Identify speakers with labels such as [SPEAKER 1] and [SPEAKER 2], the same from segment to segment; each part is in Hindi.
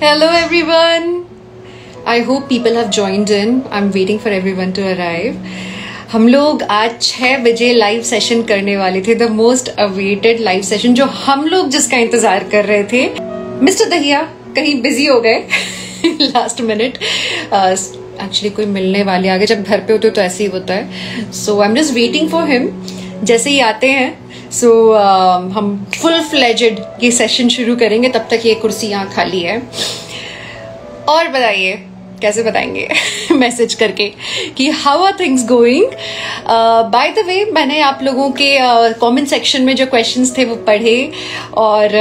[SPEAKER 1] Hello everyone. I hope people have joined in. I'm waiting for everyone to arrive. हम लोग आज 6 बजे लाइव सेशन करने वाले थे, the most awaited live session जो हम लोग जिसका इंतजार कर रहे थे. मिस्टर दहिया कहीं बिजी हो गए लास्ट मिनट. एक्चुअली कोई मिलने वाले आ गए. जब घर पे होते हो तो ऐसे ही होता है. So I am just waiting for him. जैसे ही आते हैं सो हम फुल फ्लेजेड ये सेशन शुरू करेंगे. तब तक ये कुर्सी यहाँ खाली है. और बताइए कैसे बताएंगे मैसेज करके कि how are things going. By the way मैंने आप लोगों के कमेंट सेक्शन में जो क्वेश्चंस थे वो पढ़े और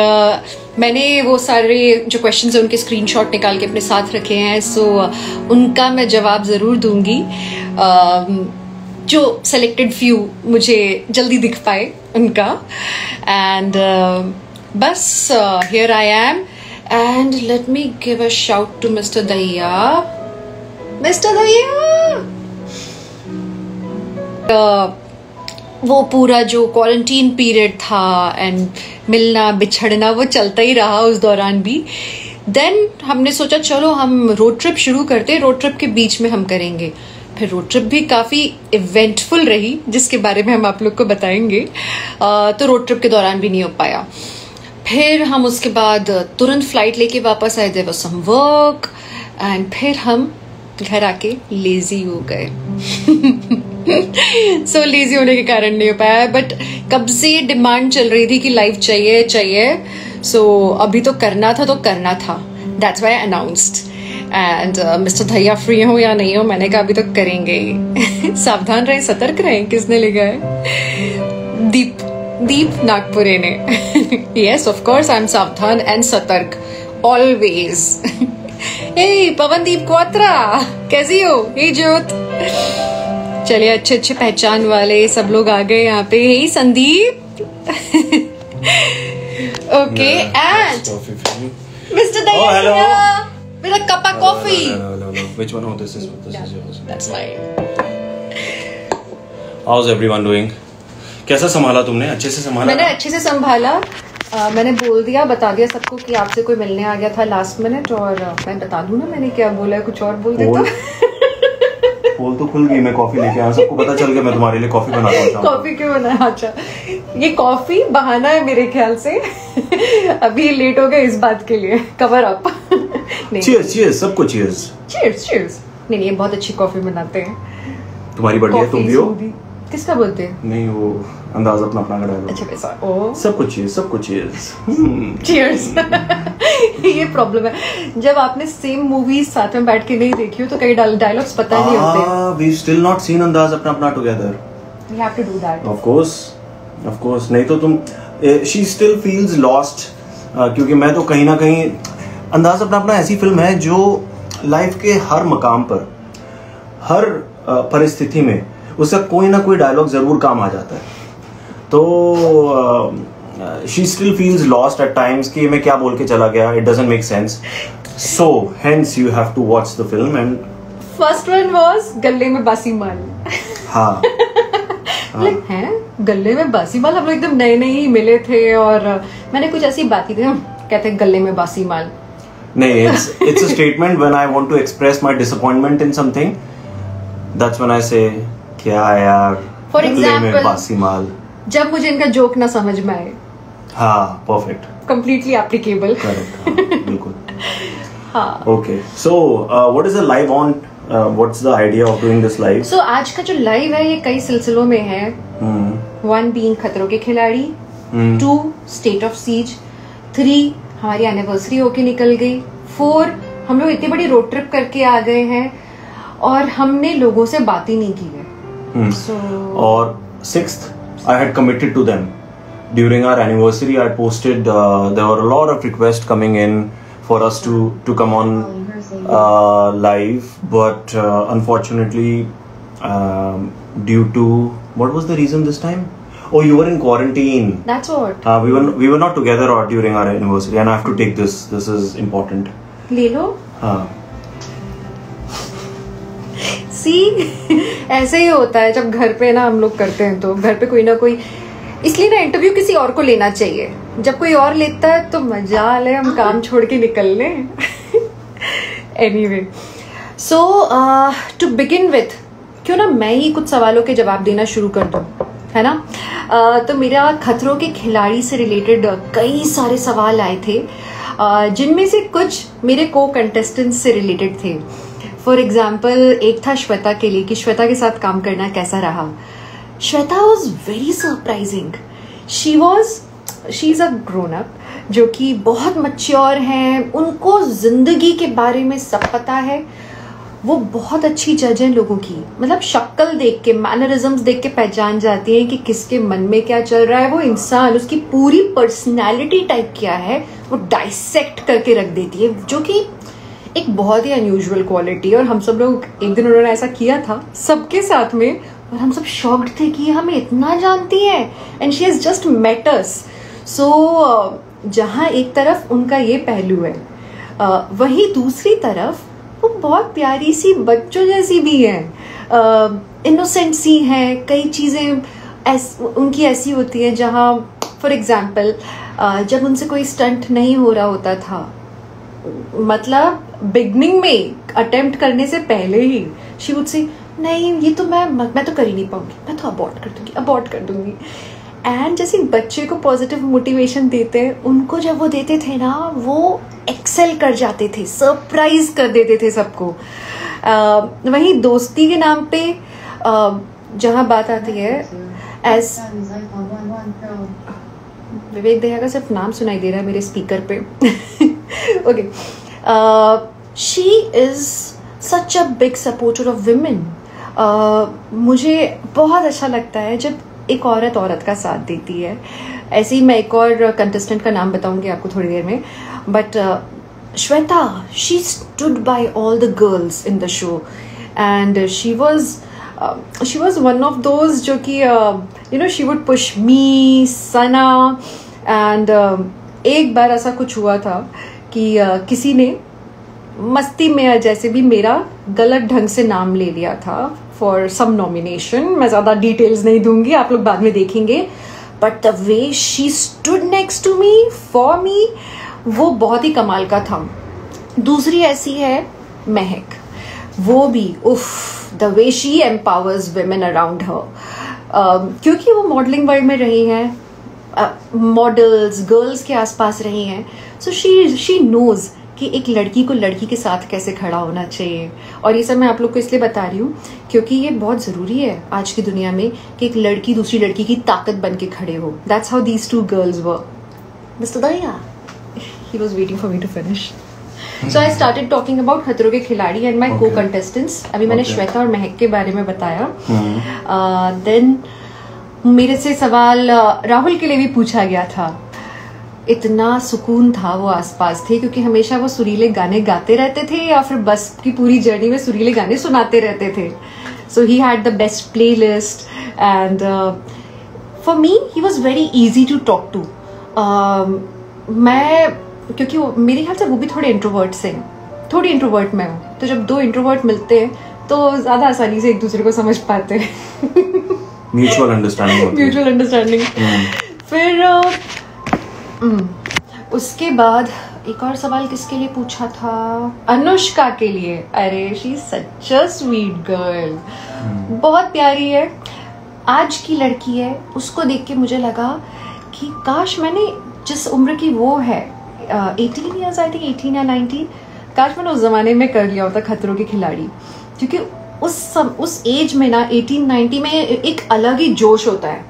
[SPEAKER 1] मैंने वो सारे जो क्वेश्चंस हैं उनके स्क्रीनशॉट निकाल के अपने साथ रखे हैं. सो उनका मैं जवाब ज़रूर दूंगी. जो सेलेक्टेड फ्यू मुझे जल्दी दिख पाए उनका. एंड बस here I am. And let me give a shout to Mr. Dahiya. Mr. Dahiya! वो पूरा जो क्वारंटीन पीरियड था एंड मिलना बिछड़ना वो चलता ही रहा उस दौरान भी. देन हमने सोचा चलो हम रोड ट्रिप शुरू करते. रोड ट्रिप के बीच में हम करेंगे. फिर रोड ट्रिप भी काफ़ी इवेंटफुल रही जिसके बारे में हम आप लोग को बताएंगे. तो रोड ट्रिप के दौरान भी नहीं हो पाया. फिर हम उसके बाद तुरंत फ्लाइट लेके वापस आए. There was some work and फिर हम घर आके लेजी हो गए. सो लेजी होने के कारण नहीं हो पाया. बट कब से डिमांड चल रही थी कि लाइव चाहिए चाहिए. सो अभी तो करना था. That's why I announced. And mister Dahiya free हो या नहीं हो मैंने कहा अभी तो करेंगे ही. सावधान रहें, सतर्क रहें. किसने लिखा है? दीप नागपुरे ने. Yes of course I am सावधान एंड सतर्क ऑलवेज. हे पवनदीप क्वात्रा कैसी हो? हे ज्योत. चलिए अच्छे पहचान वाले सब लोग आ गए यहाँ पे. Hey Sandeep. Okay and mister Dahiya with a cup of coffee.
[SPEAKER 2] No. Which one? Oh, this is yours.
[SPEAKER 1] That's fine.
[SPEAKER 2] How's everyone doing? कैसा संभाला तुमने? अच्छे से संभाला?
[SPEAKER 1] मैंने अच्छे से संभाला. मैंने बोल दिया, बता दिया सबको कि आपसे कोई मिलने आ गया था लास्ट मिनट. और मैं बता दूं ना मैंने क्या बोला है. कुछ और बोल देता.
[SPEAKER 2] पोल तो खुल गई. मैं कॉफी लेके आया. सबको पता चल गया मैं तुम्हारे लिए कॉफी बनाता हूँ.
[SPEAKER 1] कॉफी क्यों बनाया? अच्छा ये कॉफी बहाना है मेरे ख्याल से. अभी लेट हो गए इस बात के लिए. Cover up.
[SPEAKER 2] चीयर्स सबको चीयर्स.
[SPEAKER 1] चीयर्स. नहीं बहुत अच्छी कॉफी बनाते हैं.
[SPEAKER 2] तुम्हारी बढ़िया. तुम भी हो?
[SPEAKER 1] किसका बोलते?
[SPEAKER 2] नहीं वो अंदाज अपना का डायलॉग.
[SPEAKER 1] अच्छा कैसा? ओ
[SPEAKER 2] सबको चीयर्स.
[SPEAKER 1] चीयर्स. ये प्रॉब्लम है जब आपने सेम मूवी साथ में बैठ के नहीं देखी हो तो कई डायलॉग्स पता नहीं होते.
[SPEAKER 2] वी स्टिल नॉट सीन अंदाज अपना together.
[SPEAKER 1] We have to do that.
[SPEAKER 2] Of course. नहीं तो तुम शी स्टिल फील्स लॉस्ट. क्योंकि मैं तो कहीं ना कहीं अंदाज अपना ऐसी फिल्म है जो लाइफ के हर मकाम पर हर परिस्थिति में उसका कोई ना कोई डायलॉग जरूर काम आ जाता है. तो she still feels lost at times कि मैं क्या बोल के चला गया. It doesn't make sense. So hence you have to watch the film. And
[SPEAKER 1] first one was गले में बासी माल.
[SPEAKER 2] हाँ.
[SPEAKER 1] हैं गले में बासी माल. हम लोग एकदम नए ही मिले थे और मैंने कुछ ऐसी बात की थी. कहते हैं गले में बासी माल.
[SPEAKER 2] नहीं, it's a statement when I want to express my disappointment in something. That's when I say क्या यार.
[SPEAKER 1] For example,
[SPEAKER 2] बासी माल.
[SPEAKER 1] जब मुझे इनका जोक ना समझ में आए.
[SPEAKER 2] हाँ, perfect.
[SPEAKER 1] Completely applicable.
[SPEAKER 2] Correct. हाँ, बिल्कुल.
[SPEAKER 1] हाँ.
[SPEAKER 2] Okay, so what is the live on? What's the idea of doing this live?
[SPEAKER 1] So आज का जो लाइव है ये कई सिलसिलों में है. 1 being खतरों के खिलाड़ी. 2 स्टेट ऑफ सीज. 3 हमारी एनिवर्सरी होके निकल गई. 4 हम लोग इतनी बड़ी रोड ट्रिप करके आ गए हैं और हमने लोगों से बात ही नहीं की है.
[SPEAKER 2] और 6th I had committed to them during our anniversary. I posted there were a lot of requests coming in for us to come on live, but unfortunately due to what was the reason this time? Oh, you were in quarantine.
[SPEAKER 1] That's what.
[SPEAKER 2] We were not together or during our anniversary, and I have to take this. This is important.
[SPEAKER 1] ले लो.
[SPEAKER 2] हाँ.
[SPEAKER 1] See, ऐसे ही होता है जब घर पे ना हम लोग करते हैं तो घर पे कोई ना कोई. इसलिए ना इंटरव्यू किसी और को लेना चाहिए. जब कोई और लेता है तो मजाल है. हम काम छोड़ के निकल लें. Anyway, so to begin with, क्यों ना मैं ही कुछ सवालों के जवाब देना शुरू कर दूं, है ना? तो मेरा खतरों के खिलाड़ी से रिलेटेड कई सारे सवाल आए थे, जिनमें से कुछ मेरे को कंटेस्टेंट्स से रिलेटेड थे. फॉर एग्जाम्पल एक था श्वेता के लिए कि श्वेता के साथ काम करना कैसा रहा. Shweta was very surprising. She is a grown up जो कि बहुत मैच्योर हैं, उनको जिंदगी के बारे में सब पता है. वो बहुत अच्छी जज हैं लोगों की, मतलब शक्ल देख के, मैनरिज्म्स देख के पहचान जाती है कि किसके मन में क्या चल रहा है. वो इंसान, उसकी पूरी पर्सनालिटी टाइप क्या है, वो डाइसेक्ट करके रख देती है, जो कि एक बहुत ही अनयूजुअल क्वालिटी है. और हम सब लोग, एक दिन उन्होंने ऐसा किया था सबके साथ में, और हम सब शॉक्ड थे कि हमें इतना जानती है, and she has just met us. So जहाँ एक तरफ उनका ये पहलू है, वहीं दूसरी तरफ वो बहुत प्यारी सी बच्चों जैसी भी है, इनोसेंट सी हैं. कई चीज़ें उनकी ऐसी होती हैं जहाँ, फॉर एग्जाम्पल, जब उनसे कोई स्टंट नहीं हो रहा होता था, मतलब बिगनिंग में अटेम्प्ट करने से पहले ही शी वुड से, नहीं ये तो मैं तो कर ही नहीं पाऊंगी, मैं तो अबॉर्ट कर दूंगी. एंड जैसे बच्चे को पॉजिटिव मोटिवेशन देते हैं, उनको जब वो देते थे ना, वो एक्सेल कर जाते थे, सरप्राइज कर देते थे सबको. वहीं दोस्ती के नाम पे जहाँ बात आती है, एज विवेक दहिया का सिर्फ नाम सुनाई दे रहा है मेरे स्पीकर पे. Okay, she is such a big supporter of women. मुझे बहुत अच्छा लगता है जब एक औरत का साथ देती है. ऐसे ही मैं एक और कंटेस्टेंट का नाम बताऊंगी आपको थोड़ी देर में, but Shweta, she stood by all the girls in the show, and she was one of those जो कि you know, she would push me, Sana. And एक बार ऐसा कुछ हुआ था कि किसी ने मस्ती में जैसे भी मेरा गलत ढंग से नाम ले लिया था फॉर सम नॉमिनेशन. मैं ज़्यादा डिटेल्स नहीं दूंगी, आप लोग बाद में देखेंगे. But the way she stood next to me, for me, वो बहुत ही कमाल का था. दूसरी ऐसी है महक, वो भी उफ, the way she empowers women around her. क्योंकि वो मॉडलिंग वर्ल्ड में रही हैं, मॉडल्स, गर्ल्स के आसपास रही हैं, सो शी नोज कि एक लड़की को लड़की के साथ कैसे खड़ा होना चाहिए. और ये सब मैं आप लोग को इसलिए बता रही हूँ क्योंकि ये बहुत ज़रूरी है आज की दुनिया में कि एक लड़की दूसरी लड़की की ताकत बन के खड़े हो. That's how these two girls were. Mister Dahiya, he was waiting for me to finish. So I started talking about Khatron Ke खिलाड़ी एंड माई को कंटेस्टेंट्स. अभी मैंने श्वेता और महक के बारे में बताया. देन मेरे से सवाल राहुल के लिए भी पूछा गया था. इतना सुकून था वो आसपास थे, क्योंकि हमेशा वो सुरीले गाने गाते रहते थे या फिर बस की पूरी जर्नी में सुरीले गाने सुनाते रहते थे. So he had the best playlist and for me he was very easy to talk to. मैं, क्योंकि मेरे ख्याल से वो भी थोड़े इंट्रोवर्ट्स हैं, थोड़ी इंट्रोवर्ट मैं हूँ, तो जब दो इंट्रोवर्ट मिलते हैं तो ज़्यादा आसानी से एक दूसरे को समझ पाते हैं.
[SPEAKER 2] Mutual understanding.
[SPEAKER 1] फिर उसके बाद एक और सवाल किसके लिए पूछा था? अनुष्का के लिए. अरे she is such a sweet girl, बहुत प्यारी है, आज की लड़की है. उसको देख के मुझे लगा कि काश मैंने जिस उम्र की वो है, 18 ईयर्स, आई थिंक 18 या 19, काश मैंने उस जमाने में कर लिया होता खतरों के खिलाड़ी. क्योंकि उस एज में ना, 18-19 में एक अलग ही जोश होता है.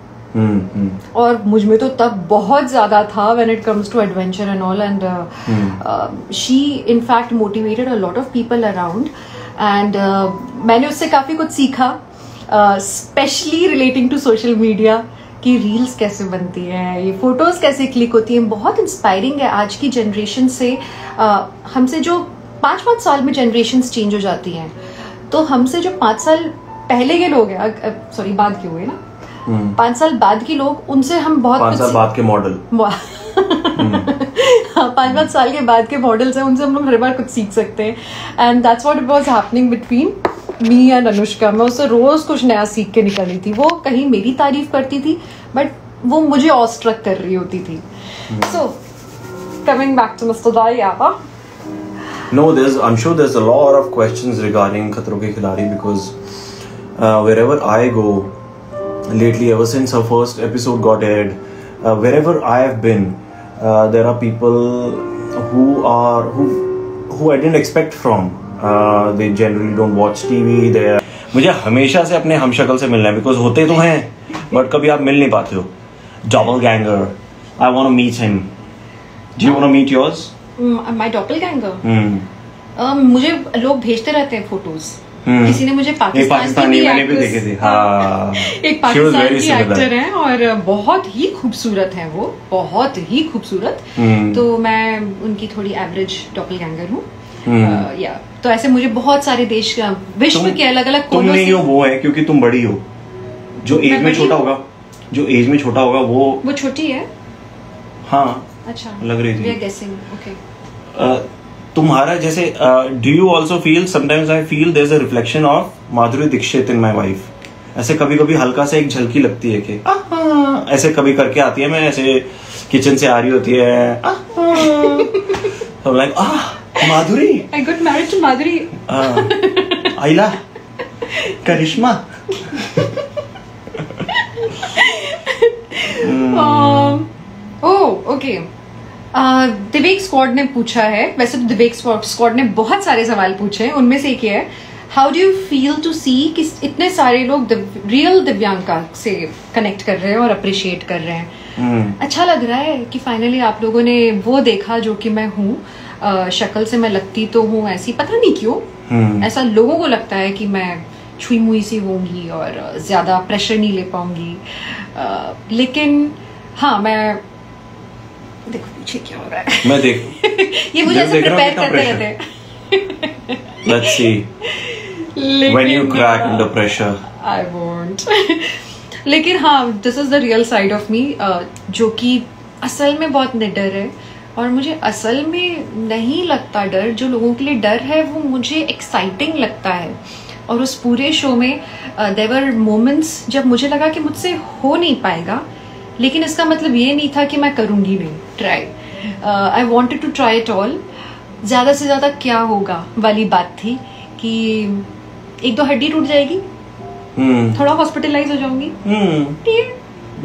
[SPEAKER 1] और मुझ में तो तब बहुत ज्यादा था when it comes to adventure and all, and she in fact motivated a lot of people around, and मैंने उससे काफी कुछ सीखा, specially relating to social media, कि रील्स कैसे बनती हैं, ये फोटोज कैसे क्लिक होती हैं. बहुत इंस्पायरिंग है आज की जनरेशन से. हमसे जो 5-5 साल में जनरेशन्स चेंज हो जाती हैं, तो हमसे जो 5 साल पहले के लोग हैं, सॉरी बाद के हुए ना, 5 साल बाद के लोग, उनसे हम बहुत
[SPEAKER 2] 5 साल बाद के मॉडल
[SPEAKER 1] 5 साल के बाद के मॉडल्स हैं, उनसे हम लोग हर बार कुछ सीख सकते हैं. And that's what was happening between me and Anushka. मैं उससे रोज कुछ नया सीख के निकल रही थी. वो कहीं मेरी तारीफ करती थी, बट वो मुझे ऑस्ट्रक कर रही होती थी. So coming back to mister Dahiya.
[SPEAKER 2] No, I'm sure there's a lot of questions regarding Khatron Ke Khiladi because wherever I go lately, ever since our first episode got aired, wherever I have been, there are people who I didn't expect from. They generally don't watch TV. मुझे हमेशा से अपने हमशक्ल से मिलना है because होते तो हैं, but कभी आप मिल नहीं पाते हो. Doppelganger. I want to meet him. Do you want to meet yours?
[SPEAKER 1] My doppelganger. मुझे लोग भेजते रहते हैं फोटोज. किसी ने मुझे पाकिस्तानी
[SPEAKER 2] मैंने भी देखे थे. हाँ.
[SPEAKER 1] एक पाकिस्तानी की एक्टर है और बहुत ही खूबसूरत है वो, बहुत ही खूबसूरत. तो मैं उनकी थोड़ी एवरेज डॉपलगैंगर हूँ. या तो ऐसे मुझे बहुत सारे देश का विश्व के अलग अलग
[SPEAKER 2] तुम नहीं हो वो है क्योंकि तुम बड़ी हो. जो एज में छोटा होगा, जो एज में छोटा होगा वो
[SPEAKER 1] छोटी है.
[SPEAKER 2] हाँ.
[SPEAKER 1] अच्छा
[SPEAKER 2] लग रही थी.
[SPEAKER 1] गेसिंग. ओके.
[SPEAKER 2] तुम्हारा जैसे do you also feel sometimes I feel there is a reflection of Madhuri Dixit in my wife. ऐसे कभी कभी हल्का सा एक झलकी लगती है कि ऐसे कभी करके आती है. मैं ऐसे किचन से आ रही होती है तो like Madhuri.
[SPEAKER 1] I got married to Madhuri.
[SPEAKER 2] आइला करिश्मा.
[SPEAKER 1] ओके. दिवेक स्क्वाड ने पूछा है, वैसे तो दिवेक स्क्वाड ने बहुत सारे सवाल पूछे हैं, उनमें से एक है how do you feel to see कि इतने सारे लोग रियल दिव्यांका से कनेक्ट कर रहे हैं और अप्रिशिएट कर रहे हैं. अच्छा लग रहा है कि फाइनली आप लोगों ने वो देखा जो कि मैं हूँ. शक्ल से मैं लगती तो हूँ ऐसी, पता नहीं क्यों ऐसा लोगों को लगता है कि मैं छुई मुई सी होंगी और ज्यादा प्रेशर नहीं ले पाऊंगी. लेकिन हाँ, मैं देखो पीछे क्या हो रहा है.
[SPEAKER 2] मैं देख
[SPEAKER 1] ये मुझे ऐसे प्रिपेयर करते रहते हैं.
[SPEAKER 2] Let's see when you crack under pressure.
[SPEAKER 1] I won't. लेकिन हाँ, this is the real side of me, जो कि असल में बहुत निडर है. और मुझे असल में नहीं लगता डर. जो लोगों के लिए डर है वो मुझे एक्साइटिंग लगता है. और उस पूरे शो में there were moments जब मुझे लगा कि मुझसे हो नहीं पाएगा, लेकिन इसका मतलब ये नहीं था कि मैं करूंगी नहीं. Try. I wanted to try it all. ज्यादा से ज्यादा क्या होगा वाली बात थी कि एक दो हड्डी टूट जाएगी, थोड़ा हॉस्पिटलाइज हो जाऊंगी,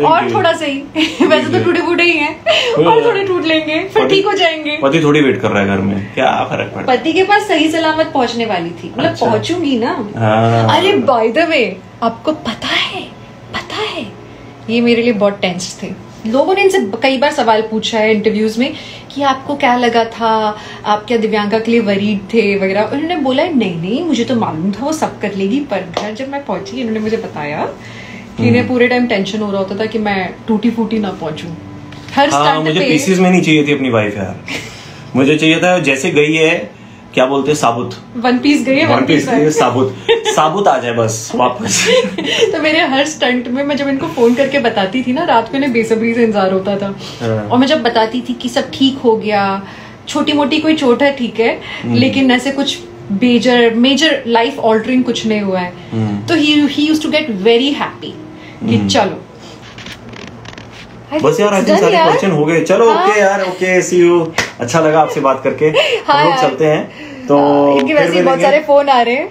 [SPEAKER 1] और थोड़ा सही वैसे तो टूटे फूटे ही हैं, और थोड़े टूट लेंगे फिर ठीक हो जाएंगे.
[SPEAKER 2] पति थोड़ी वेट कर रहा है घर में, क्या फर्क पड़ता.
[SPEAKER 1] पति के पास सही सलामत पहुंचने वाली थी, मतलब
[SPEAKER 2] अच्छा.
[SPEAKER 1] पहुंचूंगी ना. अरे बाय द वे, आपको पता है ये मेरे लिए बहुत टेंस थे. लोगों ने इनसे कई बार सवाल पूछा है इंटरव्यूज में कि आपको क्या लगा था, आप क्या दिव्यांका के लिए वरीड थे वगैरह. उन्होंने बोला नहीं मुझे तो मालूम था वो सब कर लेगी. पर घर जब मैं पहुंची, इन्होंने मुझे बताया कि इन्हें पूरे टाइम टेंशन हो रहा होता था कि मैं टूटी फूटी ना पहुंचूं हर स्टंट पे.
[SPEAKER 2] मुझे पीसेस में नहीं चाहिए थी अपनी वाइफ यार. मुझे चाहिए था जैसे गई है, क्या बोलते हैं, साबुत.
[SPEAKER 1] वन पीस गई है,
[SPEAKER 2] साबुत आ जाए बस वापस.
[SPEAKER 1] तो मेरे हर स्टंट में मैं जब इनको फोन करके बताती थी ना, रात को इन्हें बेसब्री से इंतजार होता था. और मैं जब बताती थी कि सब ठीक हो गया, छोटी मोटी कोई चोट है ठीक है, लेकिन ऐसे कुछ मेजर लाइफ ऑल्टरिंग कुछ नहीं हुआ है, तो he used to get very happy कि चलो
[SPEAKER 2] बस यार. आई थिंक सारे क्वेश्चन हो गए. चलो ओके यार, ओके सी यू. अच्छा लगा आपसे बात करके. हम लोग चलते हैं. तो
[SPEAKER 1] इनके वैसे बहुत सारे फोन आ रहे हैं.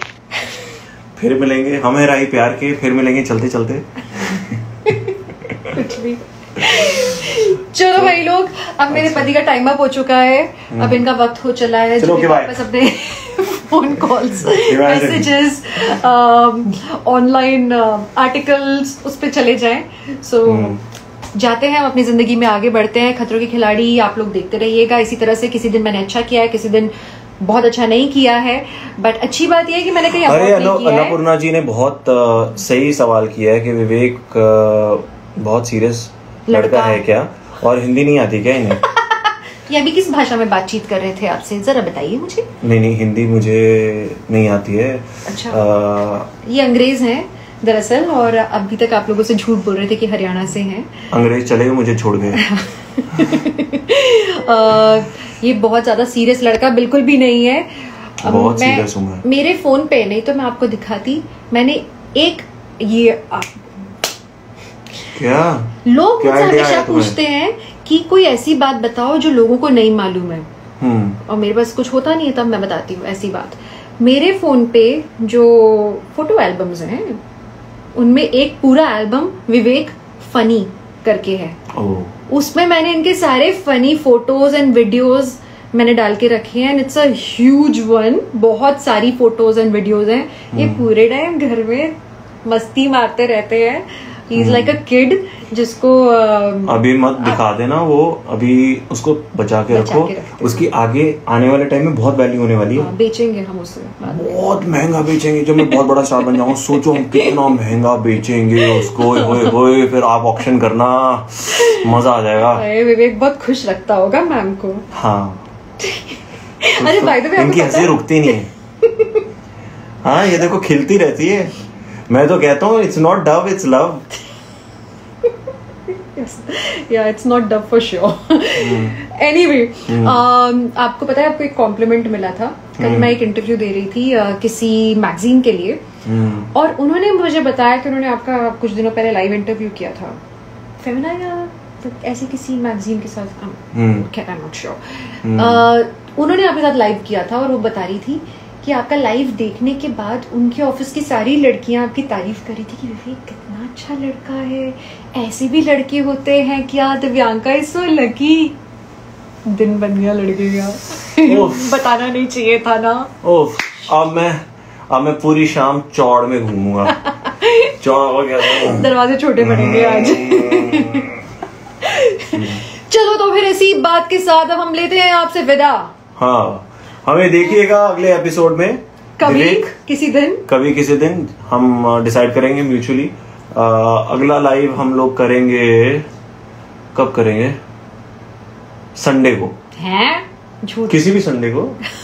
[SPEAKER 2] फिर मिलेंगे, हमें राही प्यार के. फिर मिलेंगे चलते चलते.
[SPEAKER 1] कुछ भी. चलो भाई लोग, अब मेरे पति का टाइम अप हो चुका है. अब इनका वक्त हो चला है.
[SPEAKER 2] चलो
[SPEAKER 1] वापस अपने phone calls, messages, online articles उस पर चले जाएं. सो जाते हैं, हम अपनी जिंदगी में आगे बढ़ते हैं. खतरों के खिलाड़ी आप लोग देखते रहिएगा. इसी तरह से किसी दिन मैंने अच्छा किया है, किसी दिन बहुत अच्छा नहीं किया है, बट अच्छी बात यह है कि मैंने कहीं
[SPEAKER 2] अन्नपूर्णा जी ने बहुत सही सवाल किया है कि विवेक बहुत सीरियस लड़का है क्या, और हिंदी नहीं आती क्या इन्हें?
[SPEAKER 1] ये अभी किस भाषा में बातचीत कर रहे थे आपसे, जरा बताइए मुझे.
[SPEAKER 2] नहीं हिंदी मुझे नहीं आती है.
[SPEAKER 1] अच्छा. ये अंग्रेज हैं दरअसल, और अभी तक आप लोगों से झूठ बोल रहे थे कि हरियाणा से हैं.
[SPEAKER 2] अंग्रेज चले गए, मुझे छोड़ गए.
[SPEAKER 1] ये बहुत ज्यादा सीरियस लड़का बिल्कुल भी नहीं है.
[SPEAKER 2] बहुत सीरियस हूं मैं.
[SPEAKER 1] मेरे फोन पे नहीं तो मैं आपको दिखाती. मैंने एक ये
[SPEAKER 2] क्या
[SPEAKER 1] लोग मुझसे हमेशा पूछते हैं कि कोई ऐसी बात बताओ जो लोगों को नहीं मालूम है. और मेरे पास कुछ होता नहीं है तब मैं बताती हूँ ऐसी बात। मेरे फोन पे जो फोटो एल्बम्स हैं उनमें एक पूरा एल्बम विवेक फनी करके है। उसमें मैंने इनके सारे फनी फोटोज एंड वीडियोस मैंने डाल के रखे हैं। इट्स अ ह्यूज वन, बहुत सारी फोटोज एंड वीडियोस हैं। ये पूरे टाइम घर में मस्ती मारते रहते हैं। He is like a kid जिसको
[SPEAKER 2] अभी मत दिखा देना, वो अभी उसको बचा के रखो। उसकी आगे आने वाले टाइम में बहुत वैल्यू होने वाली है।
[SPEAKER 1] बेचेंगे हम उसे,
[SPEAKER 2] बहुत महंगा बेचेंगे। जब मैं बहुत बड़ा स्टार बन जाऊंगा सोचो हम कितना महंगा बेचेंगे उसको। होए फिर आप ऑक्शन करना, मजा आ जाएगा।
[SPEAKER 1] विवेक बहुत खुश लगता होगा मैम को।
[SPEAKER 2] हाँ
[SPEAKER 1] अरे बाय द वे
[SPEAKER 2] इनकी हंसी रुकती नहीं है। हाँ ये देखो खिलती रहती है। मैं तो कहता हूँ it's not dove it's love.
[SPEAKER 1] या it's not dove for sure. Anyway, आपको पता है आपको एक कॉम्प्लीमेंट मिला था कल। मैं एक इंटरव्यू दे रही थी किसी मैगजीन के लिए, और उन्होंने मुझे बताया कि उन्होंने आपका कुछ दिनों पहले लाइव इंटरव्यू किया था फेमिना या तो ऐसे किसी मैगजीन के साथ, आई एम नॉट श्योर। उन्होंने आपके साथ लाइव किया था और वो बता रही थी कि आपका लाइव देखने के बाद उनके ऑफिस की सारी लड़कियां आपकी तारीफ कर रही थी कि विवेक कितना अच्छा लड़का है, ऐसे भी लड़के होते हैं क्या, दिव्यांका इज सो लकी। दिन बन गया लड़के का। बताना नहीं चाहिए था ना। अब मैं पूरी शाम चौड़ में घूमूंगा। दरवाजे छोटे पड़ेंगे आज। चलो तो फिर इसी बात के साथ अब हम लेते हैं आपसे विदा।
[SPEAKER 2] हाँ, हमें देखिएगा अगले एपिसोड में
[SPEAKER 1] कभी किसी दिन
[SPEAKER 2] हम डिसाइड करेंगे म्यूचुअली। अगला लाइव हम लोग करेंगे, कब करेंगे? संडे को
[SPEAKER 1] हैं? झूठ।
[SPEAKER 2] किसी भी संडे को।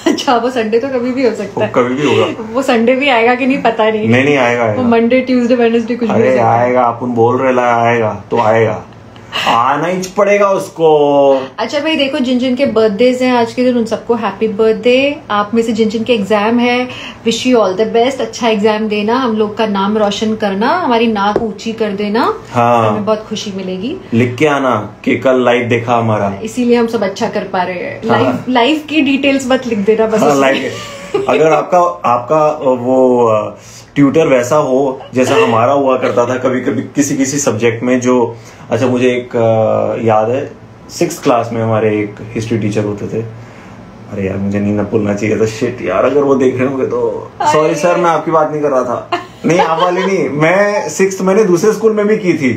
[SPEAKER 1] अच्छा, वो संडे तो कभी भी हो सकता है।
[SPEAKER 2] कभी भी होगा।
[SPEAKER 1] वो संडे भी आएगा कि नहीं पता नहीं।
[SPEAKER 2] नहीं आएगा।
[SPEAKER 1] वो मंडे ट्यूसडे वेडनेसडे कुछ भी
[SPEAKER 2] आएगा। अपन बोल रहे आएगा तो आएगा, आना ही पड़ेगा उसको।
[SPEAKER 1] अच्छा भाई देखो, जिन जिन के बर्थडेज हैं आज के दिन उन सबको हैप्पी बर्थडे। आप में से जिन जिन के एग्जाम है, wish you all the best. अच्छा एग्जाम देना, हम लोग का नाम रोशन करना, हमारी नाक ऊंची कर देना।
[SPEAKER 2] हाँ, हमें
[SPEAKER 1] बहुत खुशी मिलेगी।
[SPEAKER 2] लिख के आना कि कल लाइव देखा हमारा,
[SPEAKER 1] इसीलिए हम सब अच्छा कर पा रहे हैं। लाइव की डिटेल्स मत लिख देना बस।
[SPEAKER 2] अगर आपका वो ट्यूटर वैसा हो जैसा हमारा हुआ करता था कभी कभी किसी सब्जेक्ट में, जो अच्छा मुझे एक याद है 6th क्लास में हमारे एक हिस्ट्री टीचर होते थे। अरे यार मुझे नहीं बोलना चाहिए था, शिट यार, अगर वो देख रहे होंगे तो सॉरी सर, मैं आपकी बात नहीं कर रहा था। नहीं आप वाली नहीं, मैं 6th मैंने दूसरे स्कूल में भी की थी।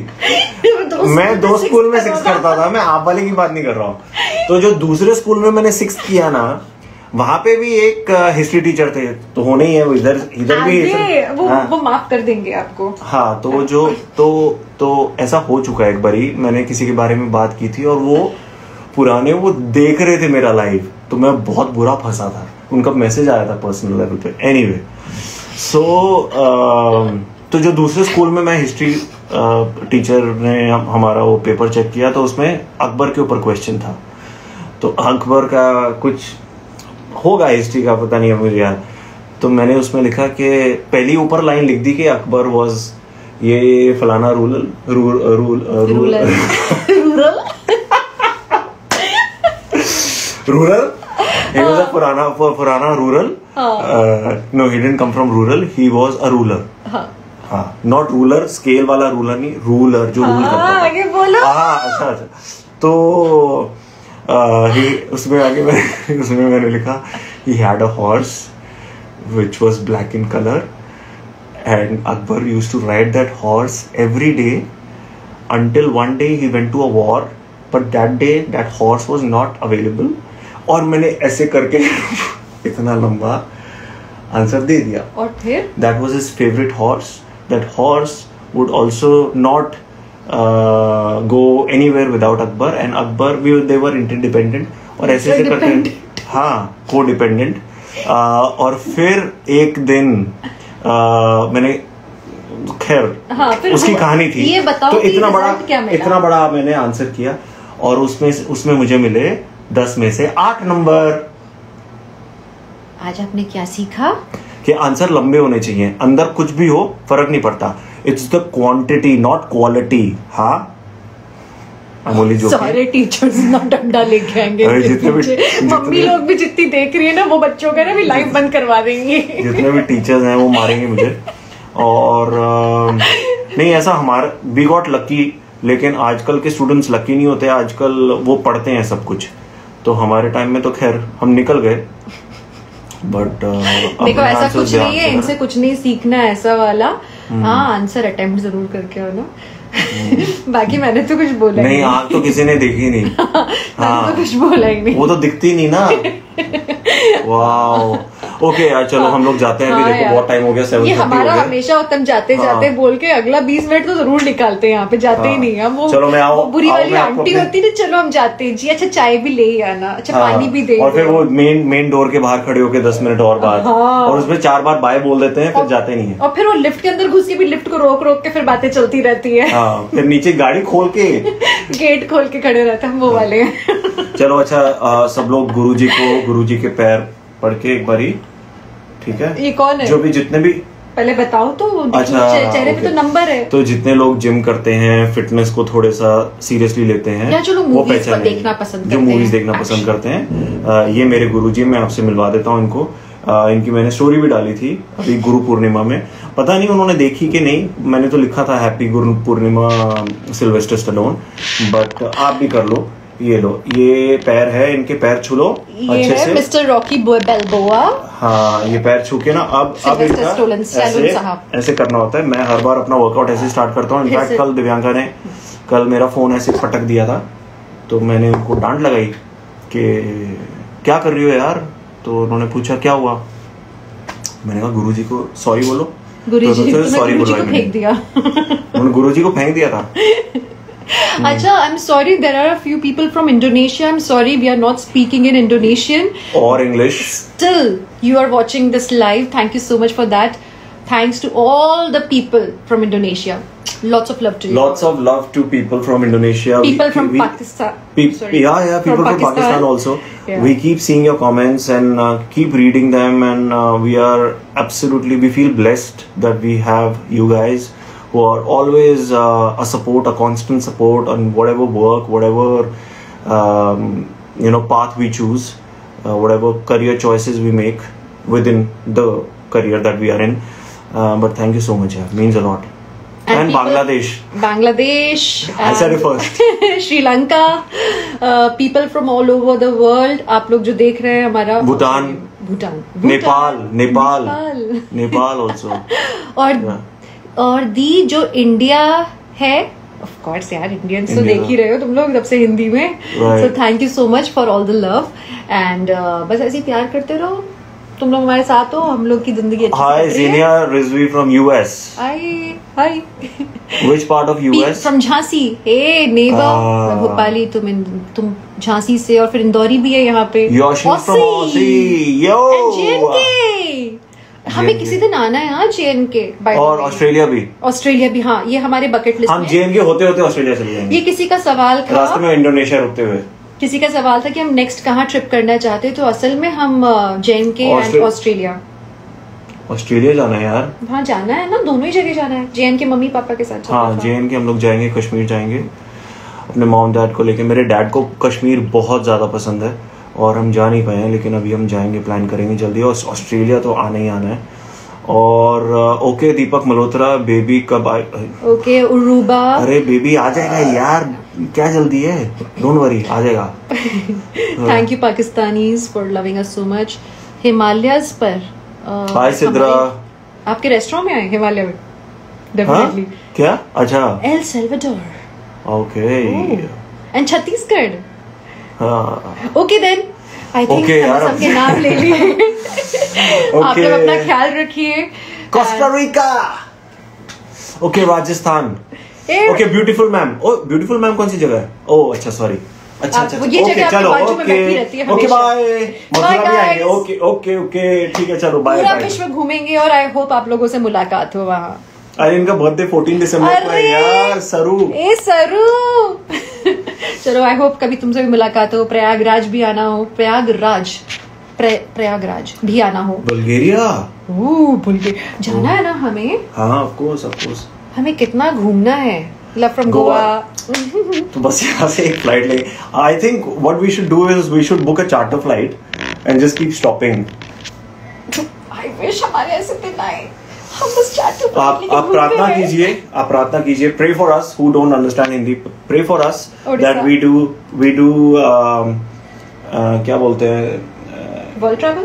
[SPEAKER 2] मैं 2 स्कूल में 6th करता था, मैं आप वाली की बात नहीं कर रहा हूँ। तो जो दूसरे स्कूल में मैंने 6th किया ना, वहां पे भी एक हिस्ट्री टीचर थे, तो होने ही है वो इधर भी
[SPEAKER 1] वो माफ कर देंगे आपको।
[SPEAKER 2] हाँ, तो जो तो ऐसा हो चुका है। एक बारी मैंने किसी के बारे में बात की थी और वो पुराने वो देख रहे थे मेरा लाइव, तो मैं बहुत बुरा फंसा था। उनका मैसेज आया था पर्सनल लेवल पे। एनीवे, सो तो जो दूसरे स्कूल में मैं हिस्ट्री टीचर ने हमारा वो पेपर चेक किया, तो उसमें अकबर के ऊपर क्वेश्चन था। तो अकबर का कुछ होगा हिस्ट्री का, पता नहीं है मुझे यार। तो मैंने उसमें लिखा कि पहली ऊपर लाइन लिख दी कि अकबर वाज ये फलाना रूरल he was a पुराना rural. No, he didn't come from rural, he was a ruler। हाँ, नॉट रूलर स्केल वाला रूलर नहीं, रूलर जो रूल करता है।
[SPEAKER 1] आगे बोलो।
[SPEAKER 2] अच्छा। तो उसमें मैंने लिखा he had a horse which was black in color and Akbar used to ride that horse every day until one day he went to a war, but that day that horse was not available। और मैंने ऐसे करके इतना लंबा आंसर दे दिया।
[SPEAKER 1] और फिर
[SPEAKER 2] that was his favorite horse, that horse would also not go anywhere without Akbar, and Akbar they were interdependent और ऐसे करते, हाँ, co-dependent। और फिर एक दिन मैंने खैर उसकी कहानी थी।
[SPEAKER 1] ये बताओ
[SPEAKER 2] तो इतना बड़ा मैंने आंसर किया और उसमें मुझे मिले 10 में से 8 नंबर।
[SPEAKER 1] आज आपने क्या सीखा?
[SPEAKER 2] कि आंसर लंबे होने चाहिए, अंदर कुछ भी हो फर्क नहीं पड़ता। It's the quantity not quality. हाँ, I'm only joking.
[SPEAKER 1] सारे टीचर्स ना डंडा लेके आएंगे, मम्मी लोग भी जितनी देख रही है ना वो बच्चों का ना भी लाइव बंद करवा देंगे।
[SPEAKER 2] जितने भी टीचर्स हैं वो मारेंगे मुझे। और नहीं ऐसा हमारा वी गॉट लकी, लेकिन आजकल के स्टूडेंट्स लकी नहीं होते, आजकल वो पढ़ते हैं सब कुछ। तो हमारे टाइम में तो खैर हम निकल गए, बट
[SPEAKER 1] देखो ऐसा कुछ नहीं है, इनसे कुछ नहीं सीखना ऐसा वाला। हाँ आंसर अटेम्प्ट जरूर करके हो ना। बाकी मैंने तो कुछ बोला
[SPEAKER 2] नहीं, आग तो किसी ने देखी नहीं।
[SPEAKER 1] हाँ तो कुछ बोला ही नहीं,
[SPEAKER 2] वो तो दिखती नहीं ना। वाओ ओके यार चलो हम लोग जाते हैं। अभी देखो बहुत टाइम हो गया, 7:30
[SPEAKER 1] ये हमारा हमेशा उत्तम जाते जाते बोल के अगला 20 मिनट तो जरूर निकालते हैं यहाँ पे, जाते ही नहीं हम। वो
[SPEAKER 2] चलो मैं
[SPEAKER 1] वो बुरी वाली आंटी होती ना, चलो हम जाते हैं जी, अच्छा चाय भी ले आना, अच्छा पानी भी दे,
[SPEAKER 2] और फिर वो मेन डोर के बाहर खड़े होके 10 मिनट और बाद, और उसमें 4 बार बाय बोल देते हैं, फिर जाते नहीं है।
[SPEAKER 1] और फिर वो लिफ्ट के अंदर घुस के भी लिफ्ट को रोक रोक के फिर बातें चलती रहती है।
[SPEAKER 2] फिर नीचे गाड़ी खोल के
[SPEAKER 1] गेट खोल के खड़े रहते हैं वो वाले।
[SPEAKER 2] चलो अच्छा सब लोग गुरुजी के पैर पढ़ के एक बारी, ठीक है?
[SPEAKER 1] ये कौन है?
[SPEAKER 2] जो भी जितने भी
[SPEAKER 1] पहले बताओ तो। अच्छा चेहरे पे तो नंबर है। तो
[SPEAKER 2] जितने लोग जिम करते हैं, फिटनेस को थोड़े सा सीरियसली लेते हैं,
[SPEAKER 1] या जो मूवीज देखना पसंद करते हैं,
[SPEAKER 2] जो मूवीज देखना पसंद करते हैं, ये मेरे गुरुजी, मैं आपसे मिलवा देता हूँ इनको। इनकी मैंने स्टोरी भी डाली थी अभी गुरु पूर्णिमा में, पता नहीं उन्होंने देखी कि नहीं। मैंने तो लिखा था happy Guru Purnima Sylvester Stallone, but आप भी कर लो। ये लो, ये पैर है, इनके पैर छू लो अच्छे से।
[SPEAKER 1] Mister Rocky Balboa.
[SPEAKER 2] हाँ ये पैर छू के ना अब ऐसे करना होता है। मैं हर बार अपना वर्कआउट ऐसे स्टार्ट करता हूँ। इनफैक्ट कल दिव्यांका ने मेरा फोन ऐसे पटक दिया था, तो मैंने उनको डांट लगाई कि क्या कर रही हो यार। तो उन्होंने पूछा क्या हुआ, मैंने कहा गुरुजी को सॉरी बोलो। गुरुजी को फेंक दिया। उन्होंने गुरुजी को फेंक दिया था।
[SPEAKER 1] Acha, I'm sorry, there are a few people from Indonesia. I'm sorry, we are not speaking in Indonesian
[SPEAKER 2] or English.
[SPEAKER 1] Still, you are watching this live. Thank you so much for that. Thanks to all the people from Indonesia. Lots of love to you.
[SPEAKER 2] Lots of love to people from Indonesia.
[SPEAKER 1] People from Pakistan.
[SPEAKER 2] Sorry. Yeah, people from Pakistan also. Yeah. We keep seeing your comments and keep reading them, and we feel blessed that we have you guys who are always a constant support on whatever work, whatever path we choose, whatever career choices we make within the career that we are in. But thank you so much, yeah. Means a lot. And Bangladesh. I said it first.
[SPEAKER 1] Sri Lanka, people from all over the world. आप लोग जो देख रहे हैं हमारा
[SPEAKER 2] Bhutan, Nepal also.
[SPEAKER 1] और दी जो इंडिया है, ऑफ कोर्स यार इंडियंस तो देख ही रहे हो तुम लोग तब से हिंदी में। So thank you so much for all the love and बस ऐसे ही प्यार करते रहो, तुम लोग हमारे साथ हो, हम लोग की जिंदगी अच्छी
[SPEAKER 2] hi Zenia Rizvi from US.
[SPEAKER 1] Hi
[SPEAKER 2] which part of US? From
[SPEAKER 1] Jhansi. Hey neighbour Bhopali, तुम झांसी से, और फिर इंदौरी भी है यहाँ पे। हमें किसी दिन आना है। हाँ JNK
[SPEAKER 2] और ऑस्ट्रेलिया भी।
[SPEAKER 1] हाँ ये हमारे बकेट लिस्ट
[SPEAKER 2] हम JNK होते होते ऑस्ट्रेलिया चले जाएंगे।
[SPEAKER 1] ये किसी का सवाल था
[SPEAKER 2] रास्ते में इंडोनेशिया रुकते हुए,
[SPEAKER 1] किसी का सवाल था कि हम नेक्स्ट कहाँ ट्रिप करना चाहते, तो असल में हम JNK एंड ऑस्ट्रेलिया
[SPEAKER 2] जाना है यार।
[SPEAKER 1] हाँ जाना है ना, दोनों ही जगह जाना है। JNK मम्मी पापा के साथ।
[SPEAKER 2] हाँ JNK हम लोग जाएंगे, कश्मीर जाएंगे अपने मॉम डैड को लेके। मेरे डैड को कश्मीर बहुत ज्यादा पसंद है और हम जा नहीं पाए हैं, लेकिन अभी हम जाएंगे, प्लान करेंगे जल्दी। और ऑस्ट्रेलिया तो आना ही आना है। और ओके दीपक मल्होत्रा, बेबी कब आए?
[SPEAKER 1] ओके उरूबा,
[SPEAKER 2] अरे बेबी आ जाएगा यार, क्या जल्दी है, डोंट वरी आ जाएगा।
[SPEAKER 1] Thank you Pakistanis for loving us so much. Himalayas पर
[SPEAKER 2] हाय सिद्रा,
[SPEAKER 1] आपके रेस्टोरेंट में आए हिमालय में डेफिनेटली।
[SPEAKER 2] क्या? अच्छा
[SPEAKER 1] El Salvador,
[SPEAKER 2] okay,
[SPEAKER 1] and Chhattisgarh. Okay then I think सबके नाम ले लिए। आप लोग अपना ख्याल रखिए।
[SPEAKER 2] Costa Rica, okay Rajasthan, okay beautiful ma'am. Oh beautiful ma'am कौन सी जगह है? ओ अच्छा सॉरी, अच्छा
[SPEAKER 1] ओके चलो
[SPEAKER 2] ओके बाय। मथुरा भी आएंगे। ओके ठीक है चलो बाय।
[SPEAKER 1] पूरा विश्व घूमेंगे और आई होप आप लोगों से मुलाकात हो वहाँ।
[SPEAKER 2] अरे इनका बर्थडे 14 दिसंबर को है यार। सरू
[SPEAKER 1] चलो आई होप कभी तुमसे भी मुलाकात हो, प्रयागराज भी आना हो, प्रयागराज भी आना हो।
[SPEAKER 2] बुल्गारिया
[SPEAKER 1] जाना है ना हमें।
[SPEAKER 2] हाँ ऑफ कोर्स
[SPEAKER 1] हमें कितना घूमना है, Love from Goa.
[SPEAKER 2] तो बस यहाँ से एक फ्लाइट लेंगे. I think what we should do is we should book a charter flight and just keep stopping.
[SPEAKER 1] I wish हमारे ऐसे दिन आए. हम बस charter flight
[SPEAKER 2] आप प्रार्थना कीजिए. आप प्रार्थना कीजिए. Pray for us who don't understand Hindi. Pray for us that we do क्या बोलते हैं?
[SPEAKER 1] World travel?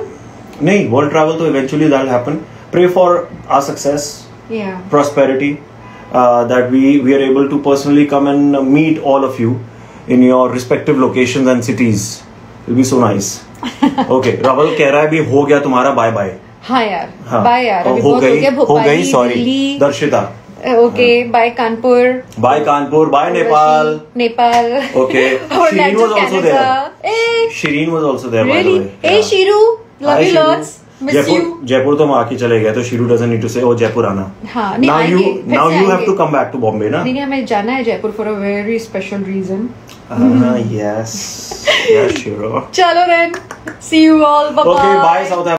[SPEAKER 2] नहीं, world travel तो eventually that'll happen. Pray for our success, prosperity, that we are able to personally come and meet all of you in your respective locations and cities. It'll be so nice. Okay, Raval कह रहा है भी हो गया तुम्हारा बाय बाय.
[SPEAKER 1] हाँ यार, बाय यार. अभी
[SPEAKER 2] हो गई,
[SPEAKER 1] Bhopali,
[SPEAKER 2] sorry.
[SPEAKER 1] Delhi.
[SPEAKER 2] Darshita.
[SPEAKER 1] Okay, bye Kanpur.
[SPEAKER 2] Bye Kanpur. Bye Nepal. Okay. Shireen was also there. Shireen was also there.
[SPEAKER 1] Really?
[SPEAKER 2] By the way.
[SPEAKER 1] Hey Shiru, love you lots. Miss you.
[SPEAKER 2] Jaipur तो हम आके चले गए तो Shiru doesn't need to say oh Jaipur आना.
[SPEAKER 1] हाँ, नहीं आएंगे.
[SPEAKER 2] Now you have to come back to Bombay ना?
[SPEAKER 1] नहीं हमें जाना है Jaipur for a very special reason.
[SPEAKER 2] Yes, Shiru.
[SPEAKER 1] चलो then. See you all. Bye bye.
[SPEAKER 2] Okay, bye South Africa.